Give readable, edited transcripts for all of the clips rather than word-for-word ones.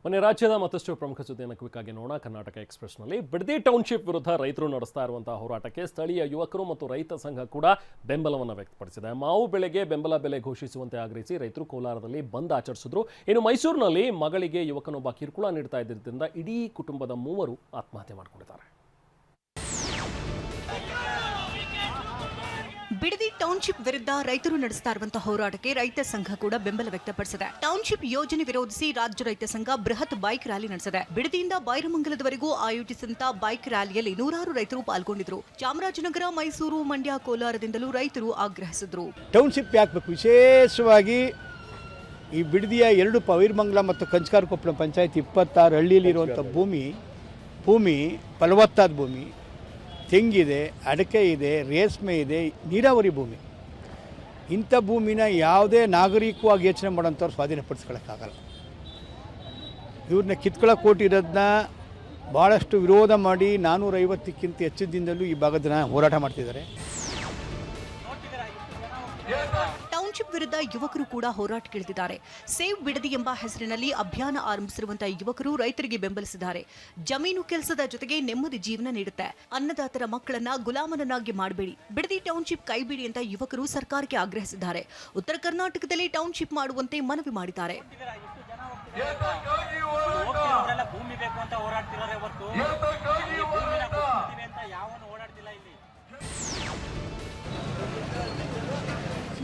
ಮೊನ್ನೆ ರಾಜ್ಯದ ಮತ್ತಷ್ಟು ಪ್ರಮುಖ ಸುದ್ದಿಯನ್ನು ಕ್ವಿಕ್ ಆಗಿ ನೋಡೋಣ. ಕರ್ನಾಟಕ ಎಕ್ಸ್‌ಪ್ರೆಸ್‌ನಲ್ಲಿ ಬಿಡದಿ ಟೌನ್‌ಶಿಪ್ ವಿರುದ್ಧ ರೈತರು ನಡೆಸ್ತಾ ಇರುವಂತಹ ಹೋರಾಟಕ್ಕೆ ಸ್ಥಳೀಯ ಯುವಕರು ಮತ್ತು ರೈತ ಸಂಘ ಕೂಡ ಬೆಂಬಲವನ್ನು ವ್ಯಕ್ತಪಡಿಸಿದೆ. ಮಾವು ಬೆಳೆಗೆ ಬೆಂಬಲ ಬೆಲೆ ಘೋಷಿಸುವಂತೆ ಆಗ್ರಹಿಸಿ ರೈತರು ಕೋಲಾರದಲ್ಲಿ ಬಂದ್ ಆಚರಿಸಿದ್ರು. ಇನ್ನು ಮೈಸೂರಿನಲ್ಲಿ ಮಗಳಿಗೆ ಯುವಕನೊಬ್ಬ ಕಿರುಕುಳ ನೀಡ್ತಾ ಇದ್ದರಿಂದ ಇಡೀ ಕುಟುಂಬದ 3 ಆತ್ಮಹತ್ಯೆ ಮಾಡಿಕೊಂಡಿದ್ದಾರೆ. ಬಿಡದಿ ಟೌನ್ಶಿಪ್ ವಿರುದ್ಧ ರೈತರು ನಡೆಸ್ತಾ ಇರುವಂತಹ ಹೋರಾಟಕ್ಕೆ ರೈತ ಸಂಘ ಕೂಡ ಬೆಂಬಲ ವ್ಯಕ್ತಪಡಿಸಿದೆ. ಟೌನ್ಶಿಪ್ ಯೋಜನೆ ವಿರೋಧಿಸಿ ರಾಜ್ಯ ರೈತ ಸಂಘ ಬೃಹತ್ ಬೈಕ್ ರ್ಯಾಲಿ ನಡೆಸಿದೆ. ಬಿಡದಿಯಿಂದ ಬೈರಮಂಗಲದವರೆಗೂ ಆಯೋಜಿಸಿದಂತಹ ಬೈಕ್ ರ್ಯಾಲಿಯಲ್ಲಿ ನೂರಾರು ರೈತರು ಪಾಲ್ಗೊಂಡಿದ್ರು. ಚಾಮರಾಜನಗರ, ಮೈಸೂರು, ಮಂಡ್ಯ, ಕೋಲಾರದಿಂದಲೂ ರೈತರು ಆಗ್ರಹಿಸಿದ್ರು. ಟೌನ್ಶಿಪ್ ಯಾಕಬೇಕು? ವಿಶೇಷವಾಗಿ ಈ ಬಿಡದಿಯ 2 ಬೈರಮಂಗಲ ಮತ್ತು ಕಂಚಕಾರಕೊಪ್ಪಳ ಪಂಚಾಯತ್ 26 ಹಳ್ಳಿಯಲ್ಲಿರುವಂಥ ಭೂಮಿ ಫಲವತ್ತಾದ ಭೂಮಿ, ತೆಂಗಿದೆ, ಅಡಕೆ ಇದೆ, ರೇಷ್ಮೆ ಇದೆ, ನೀರಾವರಿ ಭೂಮಿ. ಇಂಥ ಭೂಮಿನ ಯಾವುದೇ ನಾಗರಿಕವಾಗಿ ಯೋಚನೆ ಮಾಡೋಂಥವ್ರು ಸ್ವಾಧೀನಪಡಿಸ್ಕೊಳ್ಳೋಕ್ಕಾಗಲ್ಲ. ಇವ್ರನ್ನ ಕಿತ್ಕೊಳ್ಳೋಕೆ ಕೊಟ್ಟಿರೋದನ್ನ ಭಾಳಷ್ಟು ವಿರೋಧ ಮಾಡಿ 450ಕ್ಕಿಂತ ಹೆಚ್ಚು ದಿನದಲ್ಲೂ ಈ ಭಾಗದ ಹೋರಾಟ ಮಾಡ್ತಿದ್ದಾರೆ. ಟೌನ್ಶಿಪ್ ವಿರುದ್ಧ ಯುವಕರು ಕೂಡ ಹೋರಾಟಕ್ಕಿಳಿದಿದ್ದಾರೆ. ಸೇವ್ ಬಿಡದಿ ಎಂಬ ಹೆಸರಿನಲ್ಲಿ ಅಭಿಯಾನ ಆರಂಭಿಸಿರುವಂತಹ ಯುವಕರು ರೈತರಿಗೆ ಬೆಂಬಲಿಸಿದ್ದಾರೆ. ಜಮೀನು ಕೆಲಸದ ಜೊತೆಗೆ ನೆಮ್ಮದಿ ಜೀವನ ನೀಡುತ್ತೆ. ಅನ್ನದಾತರ ಮಕ್ಕಳನ್ನ ಗುಲಾಮನನ್ನಾಗಿ ಮಾಡಬೇಡಿ, ಬಿಡದಿ ಟೌನ್ಶಿಪ್ ಕೈಬಿಡಿ ಅಂತ ಯುವಕರು ಸರ್ಕಾರಕ್ಕೆ ಆಗ್ರಹಿಸಿದ್ದಾರೆ. ಉತ್ತರ ಕರ್ನಾಟಕದಲ್ಲಿ ಟೌನ್ಶಿಪ್ ಮಾಡುವಂತೆ ಮನವಿ ಮಾಡಿದ್ದಾರೆ.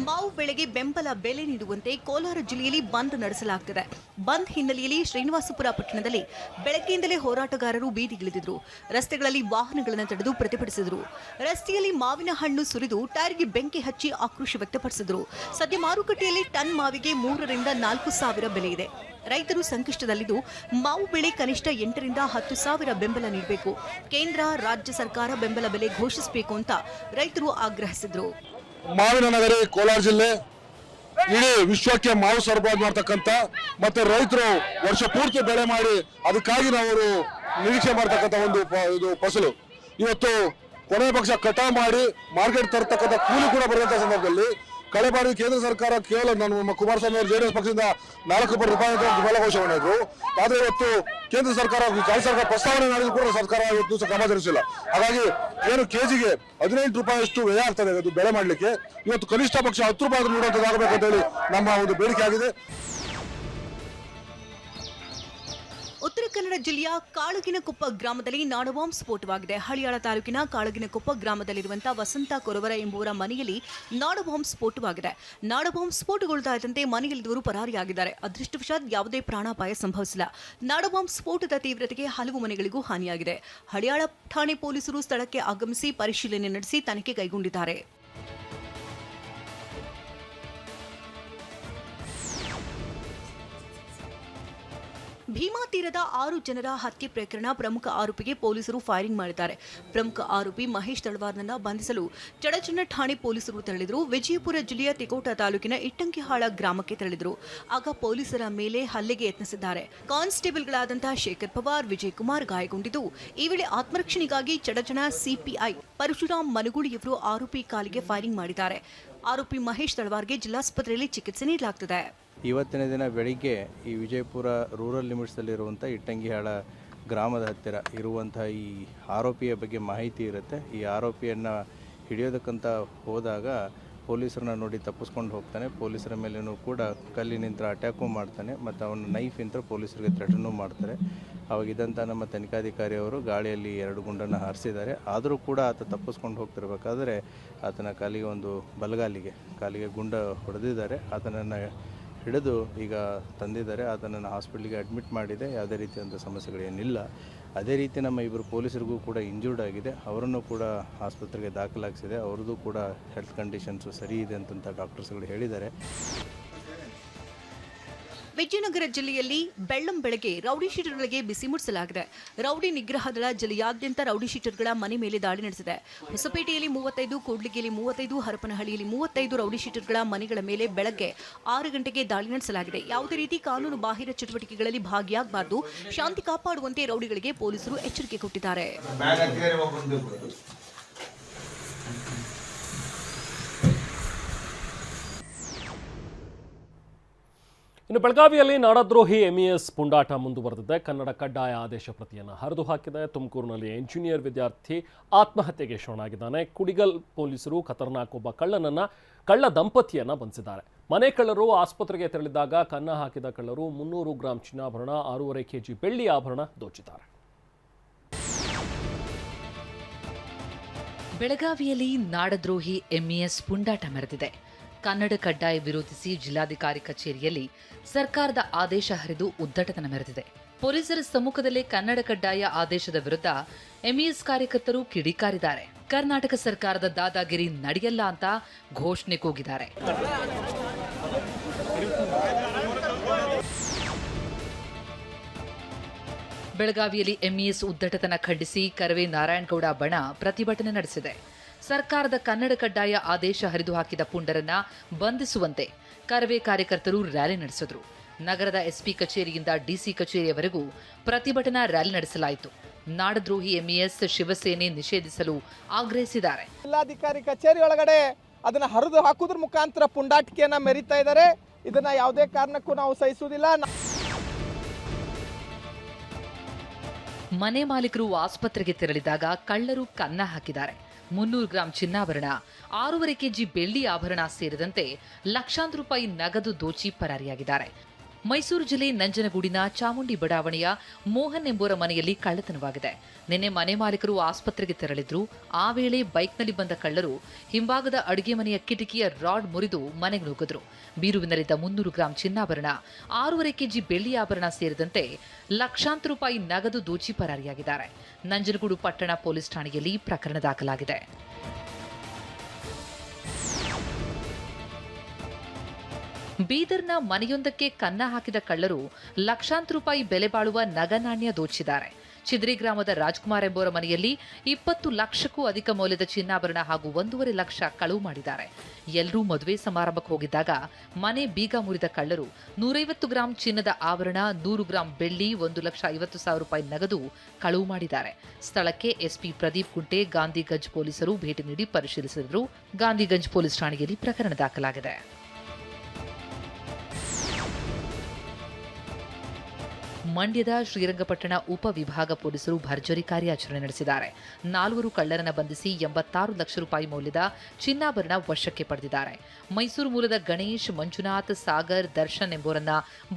ಮಾವು ಬೆಳೆಗೆ ಬೆಂಬಲ ಬೆಲೆ ನೀಡುವಂತೆ ಕೋಲಾರ ಜಿಲ್ಲೆಯಲ್ಲಿ ಬಂದ್ ನಡೆಸಲಾಗುತ್ತಿದೆ. ಬಂದ್ ಹಿನ್ನೆಲೆಯಲ್ಲಿ ಶ್ರೀನಿವಾಸಪುರ ಪಟ್ಟಣದಲ್ಲಿ ಬೆಳಗ್ಗೆಯಿಂದಲೇ ಹೋರಾಟಗಾರರು ಬೀದಿಗಿಳಿದಿದ್ರು. ರಸ್ತೆಗಳಲ್ಲಿ ವಾಹನಗಳನ್ನು ತಡೆದು ಪ್ರತಿಭಟಿಸಿದರು. ರಸ್ತೆಯಲ್ಲಿ ಮಾವಿನ ಹಣ್ಣು ಸುರಿದು ಟೈರ್ಗೆ ಬೆಂಕಿ ಹಚ್ಚಿ ಆಕ್ರೋಶ ವ್ಯಕ್ತಪಡಿಸಿದರು. ಸದ್ಯ ಮಾರುಕಟ್ಟೆಯಲ್ಲಿ ಟನ್ ಮಾವಿಗೆ 3 ರಿಂದ 4 ಸಾವಿರ ಬೆಲೆ ಇದೆ. ರೈತರು ಸಂಕಷ್ಟದಲ್ಲಿದ್ದು ಮಾವು ಬೆಳೆ ಕನಿಷ್ಠ 8 ರಿಂದ 10 ಸಾವಿರ ಬೆಂಬಲ ನೀಡಬೇಕು. ಕೇಂದ್ರ, ರಾಜ್ಯ ಸರ್ಕಾರ ಬೆಂಬಲ ಬೆಲೆ ಘೋಷಿಸಬೇಕು ಅಂತ ರೈತರು ಆಗ್ರಹಿಸಿದರು. ಮಾವಿನ ನಗರಿ ಕೋಲಾರ ಜಿಲ್ಲೆ ಇಡೀ ವಿಶ್ವಕ್ಕೆ ಮಾವು ಸರಬರಾಜು ಮಾಡ್ತಕ್ಕಂಥ ಮತ್ತೆ ರೈತರು ವರ್ಷ ಪೂರ್ತಿ ಬೆಳೆ ಮಾಡಿ ಅದಕ್ಕಾಗಿ ನಾವು ನಿರೀಕ್ಷೆ ಮಾಡ್ತಕ್ಕಂಥ ಒಂದು ಫಸಲು ಇವತ್ತು ಕೊನೆ ಪಕ್ಷ ಕಟಾವು ಮಾಡಿ ಮಾರ್ಕೆಟ್ ತರತಕ್ಕಂಥ ಕೂಲಿ ಕೂಡ ಬರುವಂತಹ ಸಂದರ್ಭದಲ್ಲಿ ಕಳೆ ಬಾರಿ ಕೇಂದ್ರ ಸರ್ಕಾರ ಕೇವಲ ನಮ್ಮ ಕುಮಾರಸ್ವಾಮಿ ಅವರು ಜೆಡಿಎಸ್ ಪಕ್ಷದಿಂದ 4 ಕೋಟಿ ರೂಪಾಯಿ ಬೆಲೆ ಘೋಷಣೆ ಮಾಡಿದ್ರು. ಆದರೆ ಇವತ್ತು ಕೇಂದ್ರ ಸರ್ಕಾರ ರಾಜ್ಯ ಸರ್ಕಾರ ಪ್ರಸ್ತಾವನೆ ಮಾಡಿದ್ರು ಕೂಡ ಸರ್ಕಾರ ಇವತ್ತು ಕ್ರಮ ಜರುಗಿಸಿಲ್ಲ. ಹಾಗಾಗಿ ಏನು ಕೆಜಿಗೆ 18 ರೂಪಾಯಿಯಷ್ಟು ವ್ಯಯ ಆಗ್ತದೆ ಅದು ಬೆಳೆ ಮಾಡಲಿಕ್ಕೆ. ಇವತ್ತು ಕನಿಷ್ಠ ಪಕ್ಷ 10 ರೂಪಾಯಿ ನೀಡುವಂಥದ್ದಾಗಬೇಕು ಅಂತ ಹೇಳಿ ನಮ್ಮ ಒಂದು ಬೇಡಿಕೆ ಆಗಿದೆ. ಉತ್ತರ ಕನ್ನಡ ಜಿಲ್ಲೆಯ ಕಾಳಗಿನಕೊಪ್ಪ ಗ್ರಾಮದಲ್ಲಿ ನಾಡಬಾಂಬ್ ಸ್ಫೋಟವಾಗಿದೆ. ಹಳಿಯಾಳ ತಾಲೂಕಿನ ಕಾಳಗಿನಕೊಪ್ಪ ಗ್ರಾಮದಲ್ಲಿರುವಂತಹ ವಸಂತ ಕೊರವರ ಎಂಬುವರ ಮನೆಯಲ್ಲಿ ನಾಡಬಾಂಬ್ ಸ್ಫೋಟವಾಗಿದೆ. ನಾಡಬಾಂಬ್ ಸ್ಫೋಟಗೊಳ್ಳುತ್ತಿದ್ದಂತೆ ಮನೆಯಲ್ಲಿದ್ದವರು ಪರಾರಿಯಾಗಿದ್ದಾರೆ. ಅದೃಷ್ಟವಶಾತ್ ಯಾವುದೇ ಪ್ರಾಣಾಪಾಯ ಸಂಭವಿಸಿಲ್ಲ. ನಾಡಬಾಂಬ್ ಸ್ಫೋಟದ ತೀವ್ರತೆಗೆ ಹಲವು ಮನೆಗಳಿಗೂ ಹಾನಿಯಾಗಿದೆ. ಹಳಿಯಾಳ ಠಾಣೆ ಪೊಲೀಸರು ಸ್ಥಳಕ್ಕೆ ಆಗಮಿಸಿ ಪರಿಶೀಲನೆ ನಡೆಸಿ ತನಿಖೆ ಕೈಗೊಂಡಿದ್ದಾರೆ. ಭೀಮಾ ತೀರದ 6 ಜನರ ಹತ್ಯೆ ಪ್ರಕರಣ ಪ್ರಮುಖ ಆರೋಪಿಗೆ ಪೊಲೀಸರು ಫೈರಿಂಗ್ ಮಾಡಿದ್ದಾರೆ. ಪ್ರಮುಖ ಆರೋಪಿ ಮಹೇಶ್ ತಳವಾರ್ನನ್ನ ಬಂಧಿಸಲು ಚಡಚಣ ಠಾಣೆ ಪೊಲೀಸರು ತೆರಳಿದರು. ವಿಜಯಪುರ ಜಿಲ್ಲೆಯ ತಿಕೋಟ ತಾಲೂಕಿನ ಇಟ್ಟಂಕಿಹಾಳ ಗ್ರಾಮಕ್ಕೆ ತೆರಳಿದರು. ಆಗ ಪೊಲೀಸರ ಮೇಲೆ ಹಲ್ಲೆಗೆ ಯತ್ನಿಸಿದ್ದಾರೆ. ಕಾನ್ಸ್ಟೇಬಲ್ಗಳಾದಂತಹ ಶೇಖರ್ ಪವಾರ್, ವಿಜಯ್ ಕುಮಾರ್ ಗಾಯಗೊಂಡಿದ್ದು, ಈ ವೇಳೆ ಆತ್ಮರಕ್ಷಣೆಗಾಗಿ ಚಡಚಣ ಸಿಪಿಐ ಪರಶುರಾಮ್ ಮನಗೂಳಿಯವರು ಆರೋಪಿ ಕಾಲಿಗೆ ಫೈರಿಂಗ್ ಮಾಡಿದ್ದಾರೆ. ಆರೋಪಿ ಮಹೇಶ್ ತಳವಾರ್ಗೆ ಜಿಲ್ಲಾಸ್ಪತ್ರೆಯಲ್ಲಿ ಚಿಕಿತ್ಸೆ ನೀಡಲಾಗುತ್ತದೆ. ಇವತ್ತಿನ ದಿನ ಬೆಳಿಗ್ಗೆ ಈ ವಿಜಯಪುರ ರೂರಲ್ ಲಿಮಿಟ್ಸಲ್ಲಿರುವಂಥ ಇಟ್ಟಂಗಿಹಾಳ ಗ್ರಾಮದ ಹತ್ತಿರ ಇರುವಂಥ ಈ ಆರೋಪಿಯ ಬಗ್ಗೆ ಮಾಹಿತಿ ಇರುತ್ತೆ. ಈ ಆರೋಪಿಯನ್ನು ಹಿಡಿಯೋದಕ್ಕಂತ ಹೋದಾಗ ಪೊಲೀಸರನ್ನ ನೋಡಿ ತಪ್ಪಿಸ್ಕೊಂಡು ಹೋಗ್ತಾನೆ. ಪೊಲೀಸರ ಮೇಲೂ ಕೂಡ ಕಲ್ಲಿನಿಂದ ಅಟ್ಯಾಕು ಮಾಡ್ತಾನೆ ಮತ್ತು ಅವನ ನೈಫಿಂದ ಪೊಲೀಸರಿಗೆ ಥ್ರೆಟನ್ನು ಮಾಡ್ತಾರೆ. ಅವಾಗಿದ್ದಂಥ ನಮ್ಮ ತನಿಖಾಧಿಕಾರಿಯವರು ಗಾಳಿಯಲ್ಲಿ 2 ಗುಂಡನ್ನು ಹಾರಿಸಿದ್ದಾರೆ. ಆದರೂ ಕೂಡ ಆತ ತಪ್ಪಿಸ್ಕೊಂಡು ಹೋಗ್ತಿರ್ಬೇಕಾದ್ರೆ ಆತನ ಕಾಲಿಗೆ ಗುಂಡ ಹೊಡೆದಿದ್ದಾರೆ. ಆತನನ್ನು ಹಿಡಿದು ಈಗ ತಂದಿದ್ದಾರೆ. ಆತನನ್ನು ಹಾಸ್ಪಿಟ್ಲಿಗೆ ಅಡ್ಮಿಟ್ ಮಾಡಿದೆ. ಯಾವುದೇ ರೀತಿಯಂಥ ಸಮಸ್ಯೆಗಳೇನಿಲ್ಲ. ಅದೇ ರೀತಿ ನಮ್ಮ 2 ಪೊಲೀಸರಿಗೂ ಕೂಡ ಇಂಜೂರ್ಡ್ ಆಗಿದೆ. ಅವರನ್ನು ಕೂಡ ಆಸ್ಪತ್ರೆಗೆ ದಾಖಲಾಗಿಸಿದೆ. ಅವ್ರದ್ದು ಕೂಡ ಹೆಲ್ತ್ ಕಂಡೀಷನ್ಸು ಸರಿ ಇದೆ ಅಂತ ಡಾಕ್ಟರ್ಸ್ಗಳು ಹೇಳಿದ್ದಾರೆ. ವಿಜಯನಗರ ಜಿಲ್ಲೆಯಲ್ಲಿ ಬೆಳ್ಳಂ ಬೆಳಗ್ಗೆ ರೌಡಿ ಶೀಟರ್ಗಳಿಗೆ ಬಿಸಿ ಮುಡಿಸಲಾಗಿದೆ. ರೌಡಿ ನಿಗ್ರಹ ದಳ ಜಿಲ್ಲೆಯಾದ್ಯಂತ ರೌಡಿ ಶೀಟರ್ಗಳ ಮನೆ ಮೇಲೆ ದಾಳಿ ನಡೆಸಿದೆ. ಹೊಸಪೇಟೆಯಲ್ಲಿ 35, ಕೂಡ್ಲಿಗಿಯಲ್ಲಿ 35, ಹರಪನಹಳ್ಳಿಯಲ್ಲಿ 35 ರೌಡಿ ಶೀಟರ್ಗಳ ಮನೆಗಳ ಮೇಲೆ ಬೆಳಗ್ಗೆ 6 ಗಂಟೆಗೆ ದಾಳಿ ನಡೆಸಲಾಗಿದೆ. ಯಾವುದೇ ರೀತಿ ಕಾನೂನು ಬಾಹಿರ ಚಟುವಟಿಕೆಗಳಲ್ಲಿ ಭಾಗಿಯಾಗಬಾರದು, ಶಾಂತಿ ಕಾಪಾಡುವಂತೆ ರೌಡಿಗಳಿಗೆ ಪೊಲೀಸರು ಎಚ್ಚರಿಕೆ ಕೊಟ್ಟಿದ್ದಾರೆ. ಇನ್ನು ಬೆಳಗಾವಿಯಲ್ಲಿ ನಾಡದ್ರೋಹಿ MES ಪುಂಡಾಟ ಮುಂದುವರೆದಿದೆ. ಕನ್ನಡ ಕಡ್ಡಾಯ ಆದೇಶ ಪ್ರತಿಯನ್ನು ಹರಿದು ಹಾಕಿದೆ. ತುಮಕೂರಿನಲ್ಲಿ ಎಂಜಿನಿಯರ್ ವಿದ್ಯಾರ್ಥಿ ಆತ್ಮಹತ್ಯೆಗೆ ಶರಣಾಗಿದ್ದಾನೆ. ಕುಡಿಗಲ್ ಪೊಲೀಸರು ಖತರ್ನಾಕ್ ಒಬ್ಬ ಕಳ್ಳ ದಂಪತಿಯನ್ನ ಬಂಧಿಸಿದ್ದಾರೆ. ಮನೆ ಕಳ್ಳರು ಆಸ್ಪತ್ರೆಗೆ ತೆರಳಿದಾಗ ಕನ್ನ ಹಾಕಿದ ಕಳ್ಳರು 300 ಗ್ರಾಂ ಚಿನ್ನಾಭರಣ, 6.5 kg ಬೆಳ್ಳಿ ಆಭರಣ ದೋಚಿದ್ದಾರೆ. ಬೆಳಗಾವಿಯಲ್ಲಿ ನಾಡದ್ರೋಹಿ MES ಪುಂಡಾಟ ಮೆರೆದಿದೆ. ಕನ್ನಡ ಕಡ್ಡಾಯ ವಿರೋಧಿಸಿ ಜಿಲ್ಲಾಧಿಕಾರಿ ಕಚೇರಿಯಲ್ಲಿ ಸರ್ಕಾರದ ಆದೇಶ ಹರಿದು ಉದ್ದಟತನ ಮೆರೆದಿದೆ. ಪೊಲೀಸರ ಸಮ್ಮುಖದಲ್ಲೇ ಕನ್ನಡ ಕಡ್ಡಾಯ ಆದೇಶದ ವಿರುದ್ಧ MES ಕಾರ್ಯಕರ್ತರು ಕಿಡಿಕಾರಿದ್ದಾರೆ. ಕರ್ನಾಟಕ ಸರ್ಕಾರದ ದಾದಾಗಿರಿ ನಡೆಯಲ್ಲ ಅಂತ ಘೋಷಣೆ ಕೂಗಿದ್ದಾರೆ. ಬೆಳಗಾವಿಯಲ್ಲಿ MES ಉದ್ದಟತನ ಖಂಡಿಸಿ ಕರವೇ ನಾರಾಯಣಗೌಡ ಬಣ ಪ್ರತಿಭಟನೆ ನಡೆಸಿದೆ. ಸರ್ಕಾರದ ಕನ್ನಡ ಕಡ್ಡಾಯ ಆದೇಶ ಹರಿದು ಹಾಕಿದ ಪುಂಡರನ್ನ ಬಂಧಿಸುವಂತೆ ಕರವೇ ಕಾರ್ಯಕರ್ತರು ರ್ಯಾಲಿ ನಡೆಸಿದ್ರು. ನಗರದ SP ಕಚೇರಿಯಿಂದ DC ಕಚೇರಿಯವರೆಗೂ ಪ್ರತಿಭಟನಾ ರ್ಯಾಲಿ ನಡೆಸಲಾಯಿತು. ನಾಡದ್ರೋಹಿ MES ಶಿವಸೇನೆ ನಿಷೇಧಿಸಲು ಆಗ್ರಹಿಸಿದ್ದಾರೆ. ಜಿಲ್ಲಾಧಿಕಾರಿ ಕಚೇರಿ ಒಳಗಡೆ ಅದನ್ನ ಹರಿದು ಹಾಕುವುದ್ರ ಮುಖಾಂತರ ಪುಂಡಾಟಿಕೆಯನ್ನ ಮೆರೀತಾ ಇದ್ದಾರೆ. ಇದನ್ನ ಯಾವುದೇ ಕಾರಣಕ್ಕೂ ನಾವು ಸಹಿಸುವುದಿಲ್ಲ. ಮನೆ ಮಾಲೀಕರು ಆಸ್ಪತ್ರೆಗೆ ತೆರಳಿದಾಗ ಕಳ್ಳರು ಕನ್ನ ಹಾಕಿದ್ದಾರೆ. 300 ಗ್ರಾಂ ಚಿನ್ನಾಭರಣ, 6.5 kg ಬೆಳ್ಳಿ ಆಭರಣ ಸೇರಿದಂತೆ ಲಕ್ಷಾಂತರ ರೂಪಾಯಿ ನಗದು ದೋಚಿ ಪರಾರಿಯಾಗಿದ್ದಾರೆ. ಮೈಸೂರು ಜಿಲ್ಲೆ ನಂಜನಗೂಡಿನ ಚಾಮುಂಡಿ ಬಡಾವಣೆಯ ಮೋಹನ್ ಎಂಬುವರ ಮನೆಯಲ್ಲಿ ಕಳ್ಳತನವಾಗಿದೆ. ನಿನ್ನೆ ಮನೆ ಮಾಲೀಕರು ಆಸ್ಪತ್ರೆಗೆ ತೆರಳಿದ್ರು. ಆ ವೇಳೆ ಬೈಕ್ನಲ್ಲಿ ಬಂದ ಕಳ್ಳರು ಹಿಂಭಾಗದ ಅಡುಗೆ ಮನೆಯ ಕಿಟಕಿಯ ರಾಡ್ ಮುರಿದು ಮನೆಗೆ ನುಗ್ಗಿದ್ರು. ಬೀರುವಿನಲ್ಲಿದ್ದ 300 ಗ್ರಾಂ ಚಿನ್ನಾಭರಣ, 6.5 kg ಬೆಳ್ಳಿ ಆಭರಣ ಸೇರಿದಂತೆ ಲಕ್ಷಾಂತರ ರೂಪಾಯಿ ನಗದು ದೋಚಿ ಪರಾರಿಯಾಗಿದ್ದಾರೆ. ನಂಜನಗೂಡು ಪಟ್ಟಣ ಪೊಲೀಸ್ ಠಾಣೆಯಲ್ಲಿ ಪ್ರಕರಣ ದಾಖಲಾಗಿದೆ. ಬೀದರ್ನ ಮನೆಯೊಂದಕ್ಕೆ ಕನ್ನ ಹಾಕಿದ ಕಳ್ಳರು ಲಕ್ಷಾಂತರ ರೂಪಾಯಿ ಬೆಲೆ ಬಾಳುವ ನಗನಾಣ್ಯ ದೋಚಿದ್ದಾರೆ. ಚಿದ್ರಿ ಗ್ರಾಮದ ರಾಜ್ಕುಮಾರ್ ಎಂಬುವರ ಮನೆಯಲ್ಲಿ 20 ಲಕ್ಷಕ್ಕೂ ಅಧಿಕ ಮೌಲ್ಯದ ಚಿನ್ನಾಭರಣ ಹಾಗೂ 1.5 ಲಕ್ಷ ಕಳವು ಮಾಡಿದ್ದಾರೆ. ಎಲ್ಲರೂ ಮದುವೆ ಸಮಾರಂಭಕ್ಕೆ ಹೋಗಿದ್ದಾಗ ಮನೆ ಬೀಗ ಮುರಿದ ಕಳ್ಳರು 150 ಗ್ರಾಂ ಚಿನ್ನದ ಆಭರಣ, 100 ಗ್ರಾಂ ಬೆಳ್ಳಿ, 1,50,000 ರೂಪಾಯಿ ನಗದು ಕಳವು ಮಾಡಿದ್ದಾರೆ. ಸ್ಥಳಕ್ಕೆ SP ಪ್ರದೀಪ್ ಗುಂಟೆ, ಗಾಂಧಿಗಂಜ್ ಪೊಲೀಸರು ಭೇಟಿ ನೀಡಿ ಪರಿಶೀಲಿಸಿದರು. ಗಾಂಧಿಗಂಜ್ ಪೊಲೀಸ್ ಠಾಣೆಯಲ್ಲಿ ಪ್ರಕರಣ ದಾಖಲಾಗಿದೆ. ಮಂಡ್ಯದ ಶ್ರೀರಂಗಪಟ್ಟಣ ಉಪವಿಭಾಗ ಪೊಲೀಸರು ಭರ್ಜರಿ ಕಾರ್ಯಾಚರಣೆ ನಡೆಸಿದ್ದಾರೆ. 4 ಕಳ್ಳರನ್ನ ಬಂಧಿಸಿ 86 ಲಕ್ಷ ರೂಪಾಯಿ ಮೌಲ್ಯದ ಚಿನ್ನಾಭರಣ ವಶಕ್ಕೆ ಪಡೆದಿದ್ದಾರೆ. ಮೈಸೂರು ಮೂಲದ ಗಣೇಶ್, ಮಂಜುನಾಥ್, ಸಾಗರ್, ದರ್ಶನ್ ಎಂಬುವರನ್ನ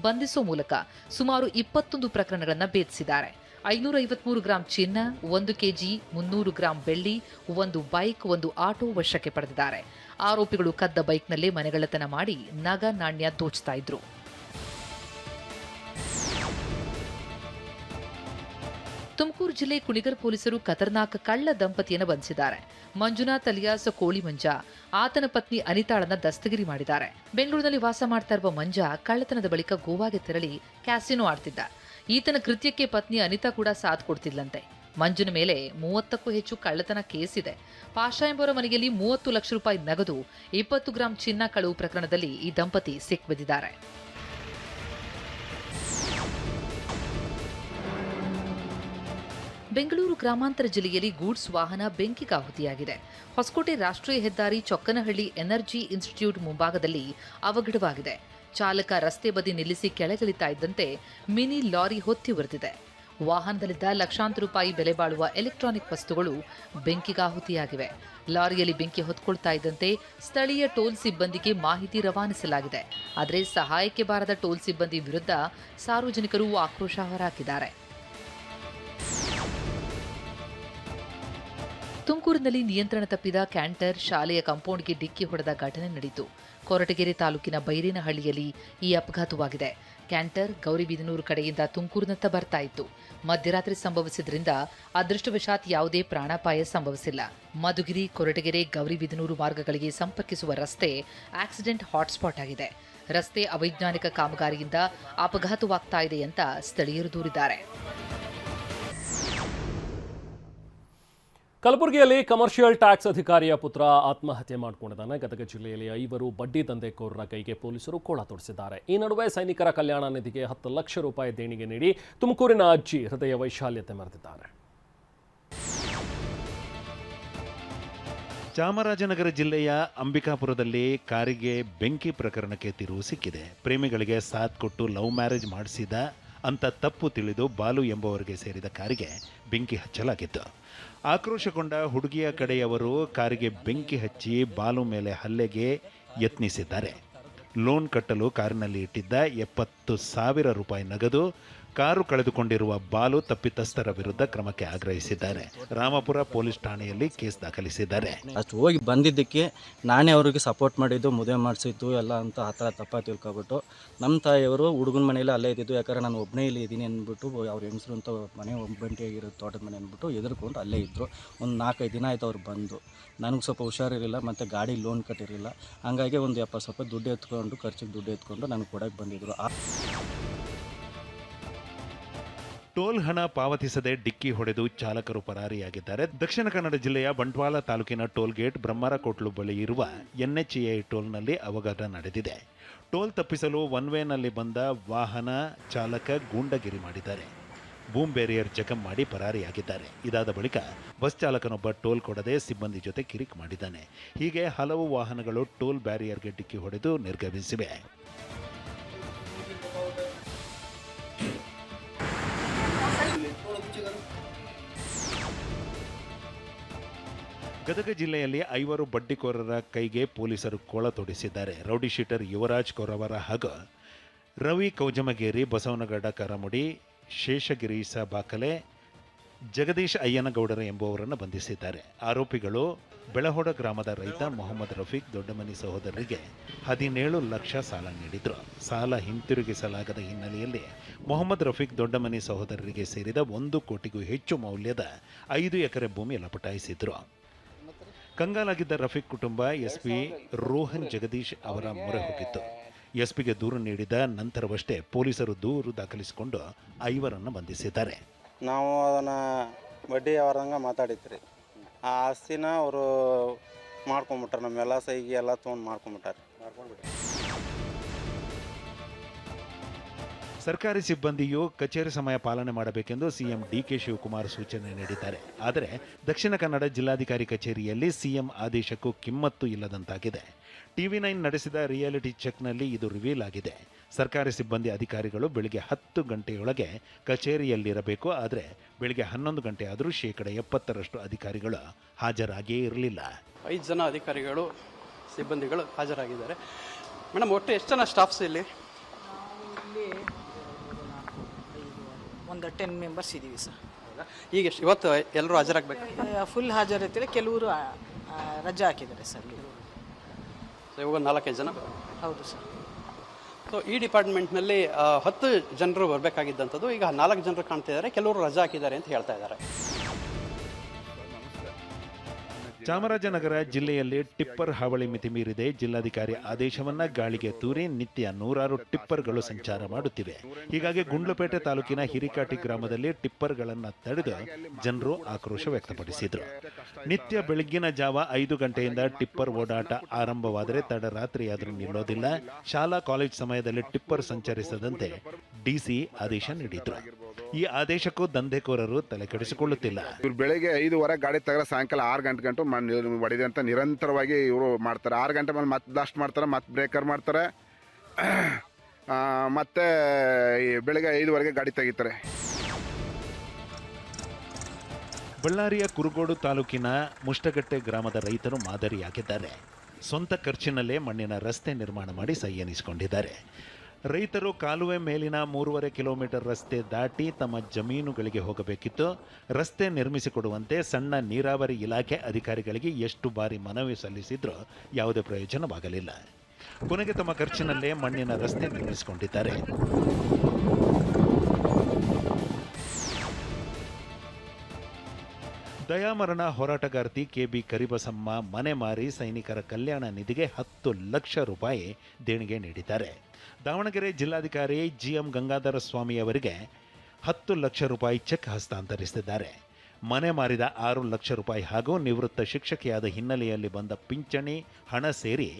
ಬಂಧಿಸುವ ಮೂಲಕ ಸುಮಾರು 21 ಪ್ರಕರಣಗಳನ್ನು ಭೇದಿಸಿದ್ದಾರೆ. 553 ಗ್ರಾಂ ಚಿನ್ನ, 1 kg, 300 ಗ್ರಾಂ ಬೆಳ್ಳಿ, 1 ಬೈಕ್, 1 ಆಟೋ ವಶಕ್ಕೆ ಪಡೆದಿದ್ದಾರೆ. ಆರೋಪಿಗಳು ಕದ್ದ ಬೈಕ್ನಲ್ಲೇ ಮನೆಗಳ್ಳತನ ಮಾಡಿ ನಗ ನಾಣ್ಯ ದೋಚ್ತಾ ಇದ್ರು. ತುಮಕೂರು ಜಿಲ್ಲೆ ಕುಣಿಗಲ್ ಪೊಲೀಸರು ಖತರ್ನಾಕ್ ಕಳ್ಳ ದಂಪತಿಯನ್ನು ಬಂಧಿಸಿದ್ದಾರೆ. ಮಂಜುನಾಥ್ ಅಲಿಯಾಸ್ ಕೋಳಿ ಮಂಜ, ಆತನ ಪತ್ನಿ ಅನಿತಾಳನ್ನ ದಸ್ತಗಿರಿ ಮಾಡಿದ್ದಾರೆ. ಬೆಂಗಳೂರಿನಲ್ಲಿ ವಾಸ ಮಾಡ್ತಾ ಇರುವ ಮಂಜ ಕಳ್ಳತನದ ಬಳಿಕ ಗೋವಾಗೆ ತೆರಳಿ ಕ್ಯಾಸಿನೋ ಆಡ್ತಿದ್ದ. ಈತನ ಕೃತ್ಯಕ್ಕೆ ಪತ್ನಿ ಅನಿತಾ ಕೂಡ ಸಾಥ್ ಕೊಡ್ತಿದ್ಲಂತೆ. ಮಂಜುನ ಮೇಲೆ 30ಕ್ಕೂ ಹೆಚ್ಚು ಕಳ್ಳತನ ಕೇಸ್ ಇದೆ. ಪಾಷಾ ಎಂಬುವರ ಮನೆಯಲ್ಲಿ 30 ಲಕ್ಷ ರೂಪಾಯಿ ನಗದು, 20 ಗ್ರಾಂ ಚಿನ್ನ ಕಳವು ಪ್ರಕರಣದಲ್ಲಿ ಈ ದಂಪತಿ ಸಿಕ್ಬಿದ್ದಿದ್ದಾರೆ. ಬೆಂಗಳೂರು ಗ್ರಾಮಾಂತರ ಜಿಲ್ಲೆಯಲ್ಲಿ ಗೂಡ್ಸ್ ವಾಹನ ಬೆಂಕಿಗಾಹುತಿಯಾಗಿದೆ. ಹೊಸಕೋಟೆ ರಾಷ್ಟ್ರೀಯ ಹೆದ್ದಾರಿ ಚೊಕ್ಕನಹಳ್ಳಿ ಎನರ್ಜಿ ಇನ್ಸ್ಟಿಟ್ಯೂಟ್ ಮುಂಭಾಗದಲ್ಲಿ ಅವಘಡವಾಗಿದೆ. ಚಾಲಕ ರಸ್ತೆ ಬದಿ ನಿಲ್ಲಿಸಿ ಕೆಳಗಿಳಿತಾ ಇದ್ದಂತೆ ಮಿನಿ ಲಾರಿ ಹೊತ್ತಿ ಉರಿದಿದೆ. ವಾಹನದಲ್ಲಿದ್ದ ಲಕ್ಷಾಂತರ ರೂಪಾಯಿ ಬೆಲೆ ಬಾಳುವ ಎಲೆಕ್ಟ್ರಾನಿಕ್ ವಸ್ತುಗಳು ಬೆಂಕಿಗಾಹುತಿಯಾಗಿವೆ. ಲಾರಿಯಲ್ಲಿ ಬೆಂಕಿ ಹೊತ್ಕೊಳ್ತಾ ಇದ್ದಂತೆ ಸ್ಥಳೀಯ ಟೋಲ್ ಸಿಬ್ಬಂದಿಗೆ ಮಾಹಿತಿ ರವಾನಿಸಲಾಗಿದೆ. ಆದರೆ ಸಹಾಯಕ್ಕೆ ಬಾರದ ಟೋಲ್ ಸಿಬ್ಬಂದಿ ವಿರುದ್ಧ ಸಾರ್ವಜನಿಕರು ಆಕ್ರೋಶ ಹೊರಹಾಕಿದ್ದಾರೆ. ತುಮಕೂರಿನಲ್ಲಿ ನಿಯಂತ್ರಣ ತಪ್ಪಿದ ಕ್ಯಾಂಟರ್ ಶಾಲೆಯ ಕಾಂಪೌಂಡ್ಗೆ ಡಿಕ್ಕಿ ಹೊಡೆದ ಘಟನೆ ನಡೆಯಿತು. ಕೊರಟಗೆರೆ ತಾಲೂಕಿನ ಬೈರೇನಹಳ್ಳಿಯಲ್ಲಿ ಈ ಅಪಘಾತವಾಗಿದೆ. ಕ್ಯಾಂಟರ್ ಗೌರಿಬಿದನೂರು ಕಡೆಯಿಂದ ತುಮಕೂರಿನತ್ತ ಬರ್ತಾ ಇತ್ತು. ಮಧ್ಯರಾತ್ರಿ ಸಂಭವಿಸಿದ್ರಿಂದ ಅದೃಷ್ಟವಶಾತ್ ಯಾವುದೇ ಪ್ರಾಣಾಪಾಯ ಸಂಭವಿಸಿಲ್ಲ. ಮಧುಗಿರಿ, ಕೊರಟಗೆರೆ, ಗೌರಿಬಿದನೂರು ಮಾರ್ಗಗಳಿಗೆ ಸಂಪರ್ಕಿಸುವ ರಸ್ತೆ ಆಕ್ಸಿಡೆಂಟ್ ಹಾಟ್ಸ್ಪಾಟ್ ಆಗಿದೆ. ರಸ್ತೆ ಅವೈಜ್ಞಾನಿಕ ಕಾಮಗಾರಿಯಿಂದ ಅಪಘಾತವಾಗ್ತಾ ಇದೆ ಅಂತ ಸ್ಥಳೀಯರು ದೂರಿದ್ದಾರೆ. ಕಲಬುರಗಿಯಲ್ಲಿ ಕಮರ್ಷಿಯಲ್ ಟ್ಯಾಕ್ಸ್ ಅಧಿಕಾರಿಯ ಪುತ್ರ ಆತ್ಮಹತ್ಯೆ ಮಾಡಿಕೊಂಡಿದ್ದಾನೆ. ಗದಗ ಜಿಲ್ಲೆಯಲ್ಲಿ 5 ಬಡ್ಡಿ ದಂಧೆಕೋರರ ಕೈಗೆ ಪೊಲೀಸರು ಕೋಳ ತೋರಿಸಿದ್ದಾರೆ. ಈ ನಡುವೆ ಸೈನಿಕರ ಕಲ್ಯಾಣ ನಿಧಿಗೆ 10 ಲಕ್ಷ ರೂಪಾಯಿ ದೇಣಿಗೆ ನೀಡಿ ತುಮಕೂರಿನ ಅಜ್ಜಿ ಹೃದಯ ವೈಶಾಲ್ಯತೆ ಮೆರೆದಿದ್ದಾರೆ. ಚಾಮರಾಜನಗರ ಜಿಲ್ಲೆಯ ಅಂಬಿಕಾಪುರದಲ್ಲಿ ಕಾರಿಗೆ ಬೆಂಕಿ ಪ್ರಕರಣಕ್ಕೆ ತಿರುವು ಸಿಕ್ಕಿದೆ. ಪ್ರೇಮಿಗಳಿಗೆ ಸಾಥ್ ಕೊಟ್ಟು ಲವ್ ಮ್ಯಾರೇಜ್ ಮಾಡಿಸಿದ ಅಂತ ತಪ್ಪು ತಿಳಿದು ಬಾಲು ಎಂಬುವರಿಗೆ ಸೇರಿದ ಕಾರಿಗೆ ಬೆಂಕಿ ಹಚ್ಚಲಾಗಿತ್ತು. ಆಕ್ರೋಶಗೊಂಡ ಹುಡುಗಿಯ ಕಡೆಯವರು ಕಾರಿಗೆ ಬೆಂಕಿ ಹಚ್ಚಿ ಬಾಲು ಮೇಲೆ ಹಲ್ಲೆಗೆ ಯತ್ನಿಸಿದ್ದಾರೆ. ಲೋನ್ ಕಟ್ಟಲು ಕಾರಿನಲ್ಲಿ ಇಟ್ಟಿದ್ದ 70,000 ರೂಪಾಯಿ ನಗದು, ಕಾರು ಕಳೆದುಕೊಂಡಿರುವ ಬಾಲು ತಪ್ಪಿತಸ್ಥರ ವಿರುದ್ಧ ಕ್ರಮಕ್ಕೆ ಆಗ್ರಹಿಸಿದ್ದಾರೆ. ರಾಮಪುರ ಪೊಲೀಸ್ ಠಾಣೆಯಲ್ಲಿ ಕೇಸ್ ದಾಖಲಿಸಿದ್ದಾರೆ. ಅಷ್ಟು ಹೋಗಿ ಬಂದಿದ್ದಕ್ಕೆ ನಾನೇ ಅವರಿಗೆ ಸಪೋರ್ಟ್ ಮಾಡಿದ್ದು, ಮದುವೆ ಮಾಡಿಸಿದ್ದು ಎಲ್ಲ ಅಂತ ಆ ಥರ ತಪ್ಪಾಗಿ ತಿಳ್ಕೊಬಿಟ್ಟು ನಮ್ಮ ತಾಯಿಯವರು ಹುಡುಗನ ಮನೆಯಲ್ಲಿ ಅಲ್ಲೇ ಇದ್ದಿದ್ದು. ಯಾಕಂದರೆ ನಾನು ಒಬ್ಬನೇ ಇಲ್ಲಿ ಇದ್ದೀನಿ ಅಂದ್ಬಿಟ್ಟು ಅವ್ರ ಹೆಂಗಸರು ಅಂತ ಮನೆ ಒಬ್ಬಂಟಿಯಾಗಿರೋ ತೋಟದ ಮನೆ ಅಂದ್ಬಿಟ್ಟು ಎದುರ್ಕೊಂಡು ಅಲ್ಲೇ ಇದ್ದರು. ಒಂದು 4-5 ದಿನ ಆಯಿತು ಅವ್ರು ಬಂದು. ನನಗೆ ಸ್ವಲ್ಪ ಹುಷಾರಿರಲಿಲ್ಲ ಮತ್ತು ಗಾಡಿ ಲೋನ್ ಕಟ್ಟಿರಲಿಲ್ಲ. ಹಂಗಾಗಿ ಒಂದು 70 ರೂಪಾಯಿ ದುಡ್ಡು ಎತ್ಕೊಂಡು, ಖರ್ಚಿಗೆ ದುಡ್ಡು ಎತ್ಕೊಂಡು ನನಗೆ ಕೊಡೋಕ್ಕೆ ಬಂದಿದ್ದರು. ಟೋಲ್ ಹಣ ಪಾವತಿಸದೆ ಡಿಕ್ಕಿ ಹೊಡೆದು ಚಾಲಕರು ಪರಾರಿಯಾಗಿದ್ದಾರೆ. ದಕ್ಷಿಣ ಕನ್ನಡ ಜಿಲ್ಲೆಯ ಬಂಟ್ವಾಳ ತಾಲೂಕಿನ ಟೋಲ್ ಗೇಟ್ ಬ್ರಹ್ಮರಕೋಟ್ಲು ಬಳಿ ಇರುವ NHAI ಟೋಲ್ನಲ್ಲಿ ಅವಘಡ ನಡೆದಿದೆ. ಟೋಲ್ ತಪ್ಪಿಸಲು ಒನ್ ವೇನಲ್ಲಿ ಬಂದ ವಾಹನ ಚಾಲಕ ಗೂಂಡಗಿರಿ ಮಾಡಿದ್ದಾರೆ. ಬೂಮ್ ಬ್ಯಾರಿಯರ್ ಜಖಂ ಮಾಡಿ ಪರಾರಿಯಾಗಿದ್ದಾರೆ. ಇದಾದ ಬಳಿಕ ಬಸ್ ಚಾಲಕನೊಬ್ಬ ಟೋಲ್ ಕೊಡದೆ ಸಿಬ್ಬಂದಿ ಜೊತೆ ಕಿರಿಕ್ ಮಾಡಿದ್ದಾನೆ. ಹೀಗೆ ಹಲವು ವಾಹನಗಳು ಟೋಲ್ ಬ್ಯಾರಿಯರ್ಗೆ ಡಿಕ್ಕಿ ಹೊಡೆದು ನಿರ್ಗಮಿಸಿವೆ. ಗದಗ ಜಿಲ್ಲೆಯಲ್ಲಿ 5 ಬಡ್ಡಿಕೋರರ ಕೈಗೆ ಪೊಲೀಸರು ಕೋಳ ತೊಡಿಸಿದ್ದಾರೆ. ರೌಡಿ ಶೀಟರ್ ಯುವರಾಜ್ ಕೊರವರ ಹಾಗೂ ರವಿ ಕೌಜಮಗೇರಿ, ಬಸವನಗೌಡ ಕರಮುಡಿ, ಶೇಷಗಿರೀಶ ಬಾಕಲೆ, ಜಗದೀಶ್ ಅಯ್ಯನಗೌಡರ ಎಂಬುವರನ್ನು ಬಂಧಿಸಿದ್ದಾರೆ. ಆರೋಪಿಗಳು ಬೆಳಹೊಡ ಗ್ರಾಮದ ರೈತ ಮೊಹಮ್ಮದ್ ರಫೀಕ್ ದೊಡ್ಡಮನಿ ಸಹೋದರರಿಗೆ 17 ಲಕ್ಷ ಸಾಲ ನೀಡಿದ್ರು. ಸಾಲ ಹಿಂತಿರುಗಿಸಲಾಗದ ಹಿನ್ನೆಲೆಯಲ್ಲಿ ಮೊಹಮ್ಮದ್ ರಫೀಕ್ ದೊಡ್ಡಮನಿ ಸಹೋದರರಿಗೆ ಸೇರಿದ 1 ಕೋಟಿಗೂ ಹೆಚ್ಚು ಮೌಲ್ಯದ 5 ಎಕರೆ ಭೂಮಿ ಲಪಟಾಯಿಸಿದ್ರು. ಕಂಗಾಲಾಗಿದ್ದ ರಫೀಕ್ ಕುಟುಂಬ ಎಸ್ಪಿ ರೋಹನ್ ಜಗದೀಶ್ ಅವರ ಮೊರೆ ಹೋಗಿತ್ತು. ಎಸ್ಪಿಗೆ ದೂರು ನೀಡಿದ ನಂತರವಷ್ಟೇ ಪೊಲೀಸರು ದೂರು ದಾಖಲಿಸಿಕೊಂಡು 5 ಬಂಧಿಸಿದ್ದಾರೆ. ನಾವು ಅದನ್ನು ಬಡ್ಡಿ ಅವ್ರಂಗೆ ಮಾತಾಡಿದ್ರಿ. ಆ ಆಸ್ತಿನ ಅವರು ಮಾಡ್ಕೊಂಬಿಟ್ರೆ, ನಮ್ಮೆಲ್ಲ ಸೈಗಿ ಎಲ್ಲ ತೊಗೊಂಡು ಮಾಡ್ಕೊಂಬಿಟ್ಟಾರೆ. ಸರ್ಕಾರಿ ಸಿಬ್ಬಂದಿಯು ಕಚೇರಿ ಸಮಯ ಪಾಲನೆ ಮಾಡಬೇಕೆಂದು ಸಿಎಂ ಡಿಕೆ ಶಿವಕುಮಾರ್ ಸೂಚನೆ ನೀಡಿದ್ದಾರೆ. ಆದರೆ ದಕ್ಷಿಣ ಕನ್ನಡ ಜಿಲ್ಲಾಧಿಕಾರಿ ಕಚೇರಿಯಲ್ಲಿ ಸಿಎಂ ಆದೇಶಕ್ಕೂ ಕಿಮ್ಮತ್ತು ಇಲ್ಲದಂತಾಗಿದೆ. TV9 ನಡೆಸಿದ ರಿಯಾಲಿಟಿ ಚೆಕ್ನಲ್ಲಿ ಇದು ರಿವೀಲ್ ಆಗಿದೆ. ಸರ್ಕಾರಿ ಸಿಬ್ಬಂದಿ ಅಧಿಕಾರಿಗಳು ಬೆಳಿಗ್ಗೆ 10 ಗಂಟೆಯೊಳಗೆ ಕಚೇರಿಯಲ್ಲಿರಬೇಕು. ಆದರೆ ಬೆಳಿಗ್ಗೆ 11 ಗಂಟೆ ಆದರೂ 70% ಅಧಿಕಾರಿಗಳು ಹಾಜರಾಗಿಯೇ ಇರಲಿಲ್ಲ. 5 ಜನ ಅಧಿಕಾರಿಗಳು, ಸಿಬ್ಬಂದಿಗಳು ಹಾಜರಾಗಿದ್ದಾರೆ. ಮೇಡಮ್, ಒಟ್ಟು ಎಷ್ಟು ಜನ ಸ್ಟಾಫ್ಸ್ ಇಲ್ಲಿ? ಒಂದು 10 ಮೆಂಬರ್ಸ್ ಇದ್ದೀವಿ ಸರ್. ಈಗ ಇವತ್ತು ಎಲ್ಲರೂ ಹಾಜರಾಗಬೇಕು? ಫುಲ್ ಹಾಜರಿರ್ತೀವಿ, ಕೆಲವರು ರಜೆ ಹಾಕಿದ್ದಾರೆ ಸರ್. ಸೊ ಇವಾಗ 4-5 ಜನ. ಹೌದು ಸರ್. ಸೊ ಈ ಡಿಪಾರ್ಟ್ಮೆಂಟ್ನಲ್ಲಿ 10 ಜನರು ಬರಬೇಕಾಗಿದ್ದಂಥದ್ದು ಈಗ 4 ಜನರು ಕಾಣ್ತಿದ್ದಾರೆ. ಕೆಲವರು ರಜೆ ಹಾಕಿದ್ದಾರೆ ಅಂತ ಹೇಳ್ತಾ ಇದ್ದಾರೆ. ಚಾಮರಾಜನಗರ ಜಿಲ್ಲೆಯಲ್ಲಿ ಟಿಪ್ಪರ್ ಹಾವಳಿ ಮಿತಿ ಮೀರಿದೆ. ಜಿಲ್ಲಾಧಿಕಾರಿ ಆದೇಶವನ್ನ ಗಾಳಿಗೆ ತೂರಿ ನಿತ್ಯ 100 ಟಿಪ್ಪರ್ಗಳು ಸಂಚಾರ ಮಾಡುತ್ತಿವೆ. ಹೀಗಾಗಿ ಗುಂಡ್ಲುಪೇಟೆ ತಾಲೂಕಿನ ಹಿರಿಕಾಟಿ ಗ್ರಾಮದಲ್ಲಿ ಟಿಪ್ಪರ್ಗಳನ್ನು ತಡೆದು ಜನರು ಆಕ್ರೋಶ ವ್ಯಕ್ತಪಡಿಸಿದರು. ನಿತ್ಯ ಬೆಳಗ್ಗಿನ ಜಾವ 5 ಗಂಟೆಯಿಂದ ಟಿಪ್ಪರ್ ಓಡಾಟ ಆರಂಭವಾದರೆ ತಡರಾತ್ರಿಯಾದರೂ ನಿಲ್ಲೋದಿಲ್ಲ. ಶಾಲಾ ಕಾಲೇಜ್ ಸಮಯದಲ್ಲಿ ಟಿಪ್ಪರ್ ಸಂಚರಿಸದಂತೆ ಡಿಸಿ ಆದೇಶ ನೀಡಿದ್ರು. ಈ ಆದೇಶಕ್ಕೂ ದಂಧೆಕೋರರು ತಲೆ ಕೆಡಿಸಿಕೊಳ್ಳುತ್ತಿಲ್ಲ. ಬೆಳಗ್ಗೆ 5:15 ಗಾಡಿ ತೆಗೆದ್ರೆ ಸಾಯಂಕಾಲ 6 ಗಂಟೆ ಹೊಡಿದೆ ಅಂತ ನಿರಂತರವಾಗಿ ಇವರು ಮಾಡ್ತಾರೆ. 6 ಗಂಟೆ ಮೇಲೆ ಮತ್ತೆ ಬ್ಲಾಸ್ಟ್ ಮಾಡ್ತಾರೆ, ಮತ್ತೆ ಬ್ರೇಕರ್ ಮಾಡ್ತಾರೆ, ಮತ್ತೆ ಬೆಳಗ್ಗೆ 5 ಗಾಡಿ ತೆಗಿತಾರೆ. ಬಳ್ಳಾರಿಯ ಕುರುಗೋಡು ತಾಲೂಕಿನ ಮುಷ್ಟಗಟ್ಟೆ ಗ್ರಾಮದ ರೈತರು ಮಾದರಿಯಾಗಿದ್ದಾರೆ. ಸ್ವಂತ ಖರ್ಚಿನಲ್ಲೇ ಮಣ್ಣಿನ ರಸ್ತೆ ನಿರ್ಮಾಣ ಮಾಡಿ ಸೈ ಎನಿಸಿಕೊಂಡಿದ್ದಾರೆ. ರೈತರು ಕಾಲುವೆ ಮೇಲಿನ 3.5 ಕಿಲೋಮೀಟರ್ ರಸ್ತೆ ದಾಟಿ ತಮ್ಮ ಜಮೀನುಗಳಿಗೆ ಹೋಗಬೇಕಿತ್ತು. ರಸ್ತೆ ನಿರ್ಮಿಸಿಕೊಡುವಂತೆ ಸಣ್ಣ ನೀರಾವರಿ ಇಲಾಖೆ ಅಧಿಕಾರಿಗಳಿಗೆ ಎಷ್ಟು ಬಾರಿ ಮನವಿ ಸಲ್ಲಿಸಿದ್ರೂ ಯಾವುದೇ ಪ್ರಯೋಜನವಾಗಲಿಲ್ಲ. ಕೊನೆಗೆ ತಮ್ಮ ಖರ್ಚಿನಲ್ಲೇ ಮಣ್ಣಿನ ರಸ್ತೆ ನಿರ್ಮಿಸಿಕೊಂಡಿದ್ದಾರೆ. ದಯಾಮರಣ ಹೋರಾಟಗಾರ್ತಿ ಕೆಬಿ ಕರಿಬಸಮ್ಮ ಮನೆ ಮಾರಿ ಸೈನಿಕರ ಕಲ್ಯಾಣ ನಿಧಿಗೆ 10 ಲಕ್ಷ ರೂಪಾಯಿ ದೇಣಿಗೆ ನೀಡಿದ್ದಾರೆ. ದಾವಣಗೆರೆ ಜಿಲ್ಲಾಧಿಕಾರಿ GM ಗಂಗಾಧರ ಸ್ವಾಮಿ ಅವರಿಗೆ 10 ಲಕ್ಷ ರೂಪಾಯಿ ಚೆಕ್ ಹಸ್ತಾಂತರಿಸಿದ್ದಾರೆ. ಮನೆ ಮಾರಿದ 6 ಲಕ್ಷ ರೂಪಾಯಿ ಹಾಗೂ ನಿವೃತ್ತ ಶಿಕ್ಷಕಿಯಾದ ಹಿನ್ನೆಲೆಯಲ್ಲಿ ಬಂದ ಪಿಂಚಣಿ ಹಣ ಸೇರಿ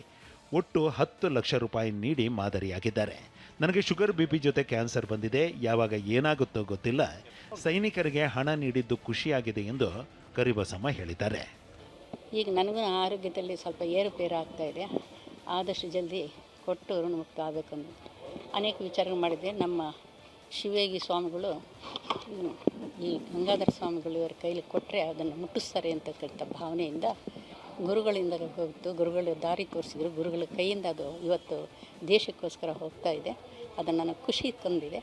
ಒಟ್ಟು 10 ಲಕ್ಷ ರೂಪಾಯಿ ನೀಡಿ ಮಾದರಿಯಾಗಿದ್ದಾರೆ. ನನಗೆ ಶುಗರ್ BP ಜೊತೆ ಕ್ಯಾನ್ಸರ್ ಬಂದಿದೆ, ಯಾವಾಗ ಏನಾಗುತ್ತೋ ಗೊತ್ತಿಲ್ಲ. ಸೈನಿಕರಿಗೆ ಹಣ ನೀಡಿದ್ದು ಖುಷಿಯಾಗಿದೆ ಎಂದು ಕರಿಬಸಮ್ಮ ಹೇಳಿದ್ದಾರೆ. ಈಗ ನನಗೂ ಆರೋಗ್ಯದಲ್ಲಿ ಸ್ವಲ್ಪ ಏರುಪೇರು ಆಗ್ತಾಯಿದೆ. ಆದಷ್ಟು ಜಲ್ದಿ ಕೊಟ್ಟು ಋಣಮುಕ್ತ ಆಗಬೇಕಂದು ಅನೇಕ ವಿಚಾರಗಳು ಮಾಡಿದ್ದೆ. ನಮ್ಮ ಶಿವಯೋಗಿ ಸ್ವಾಮಿಗಳು ಈ ಗಂಗಾಧರ ಸ್ವಾಮಿಗಳು ಇವರ ಕೈಲಿ ಕೊಟ್ಟರೆ ಅದನ್ನು ಮುಟ್ಟಿಸ್ತಾರೆ ಅಂತಕ್ಕಂಥ ಭಾವನೆಯಿಂದ ಗುರುಗಳಿಂದ ಹೋಗ್ತು. ಗುರುಗಳು ದಾರಿ ತೋರಿಸಿದ್ರು. ಗುರುಗಳ ಕೈಯಿಂದ ಅದು ಇವತ್ತು ದೇಶಕ್ಕೋಸ್ಕರ ಹೋಗ್ತಾ ಇದೆ. ಅದು ನನಗೆ ಖುಷಿ ತಂದಿದೆ.